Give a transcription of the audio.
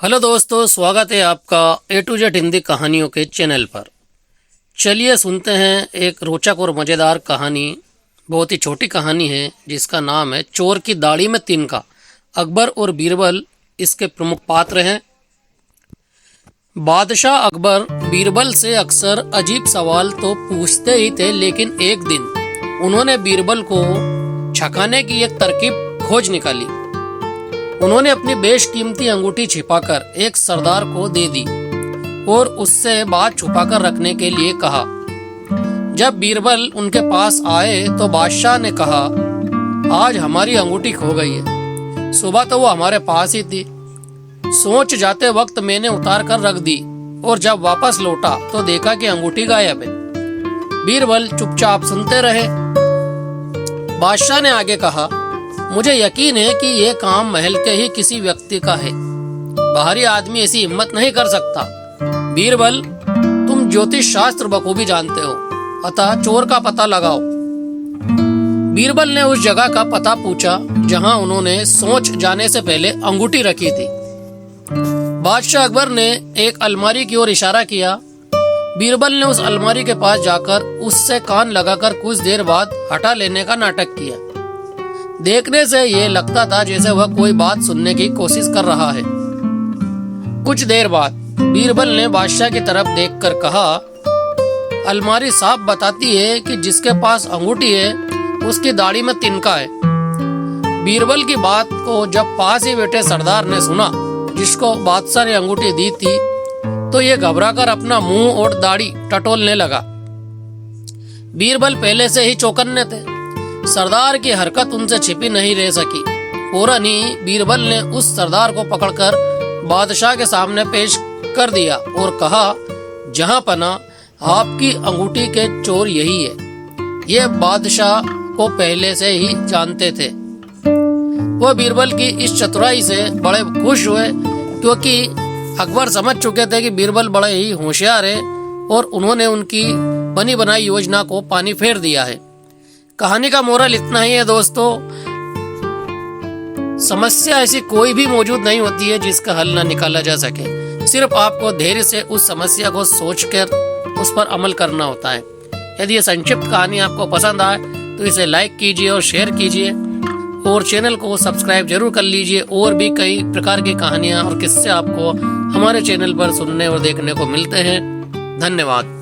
Hello दोस्तों, स्वागत है आपका A to Z हिंदी कहानियों के चैनल पर। चलिए सुनते हैं एक रोचक और मज़ेदार कहानी। बहुत ही छोटी कहानी है जिसका नाम है चोर की दाढ़ी में तिनका। अकबर और बीरबल इसके प्रमुख पात्र हैं। बादशाह अकबर बीरबल से अक्सर अजीब सवाल तो पूछते ही थे, लेकिन एक दिन उन्होंने बीरबल को छकाने की एक तरकीब खोज निकाली। उन्होंने अपनी बेशकीमती अंगूठी छिपाकर एक सरदार को दे दी और उससे बात छुपाकर रखने के लिए कहा। जब बीरबल उनके पास आए तो बादशाह ने कहा, आज हमारी अंगूठी खो गई है। सुबह तो वो हमारे पास ही थी। सोच जाते वक्त मैंने उतार कर रख दी और जब वापस लौटा तो देखा कि अंगूठी गायब है। बीरबल चुपचाप सुनते रहे। बादशाह ने आगे कहा, मुझे यकीन है कि यह काम महल के ही किसी व्यक्ति का है। बाहरी आदमी ऐसी हिम्मत नहीं कर सकता। बीरबल, तुम ज्योतिष शास्त्र बखूबी जानते हो, अतः चोर का पता लगाओ। बीरबल ने उस जगह का पता पूछा जहां उन्होंने सोच जाने से पहले अंगूठी रखी थी। बादशाह अकबर ने एक अलमारी की ओर इशारा किया। बीरबल ने उस अलमारी के पास जाकर उससे कान लगाकर कुछ देर बाद हटा लेने का नाटक किया। देखने से यह लगता था जैसे वह कोई बात सुनने की कोशिश कर रहा है। कुछ देर बाद बीरबल ने बादशाह की तरफ देखकर कहा, अलमारी साफ बताती है कि जिसके पास अंगूठी है उसकी दाढ़ी में तिनका है। बीरबल की बात को जब पास ही बैठे सरदार ने सुना, जिसको बादशाह ने अंगूठी दी थी, तो ये घबराकर अपना मुंह और दाढ़ी टटोलने लगा। बीरबल पहले से ही चौकन्ने थे। सरदार की हरकत उनसे छिपी नहीं रह सकी। फौरन ही बीरबल ने उस सरदार को पकड़कर बादशाह के सामने पेश कर दिया और कहा, जहां पना आपकी अंगूठी के चोर यही है। ये बादशाह को पहले से ही जानते थे। वो बीरबल की इस चतुराई से बड़े खुश हुए, क्योंकि अकबर समझ चुके थे कि बीरबल बड़े ही होशियार है और उन्होंने उनकी बनी बनाई योजना को पानी फेर दिया है। कहानी का मोरल इतना ही है दोस्तों, समस्या ऐसी कोई भी मौजूद नहीं होती है जिसका हल ना निकाला जा सके। सिर्फ आपको धैर्य से उस समस्या को सोचकर उस पर अमल करना होता है। यदि ये संक्षिप्त कहानी आपको पसंद आए तो इसे लाइक कीजिए और शेयर कीजिए और चैनल को सब्सक्राइब जरूर कर लीजिए। और भी कई प्रकार की कहानियां और किस्से आपको हमारे चैनल पर सुनने और देखने को मिलते हैं। धन्यवाद।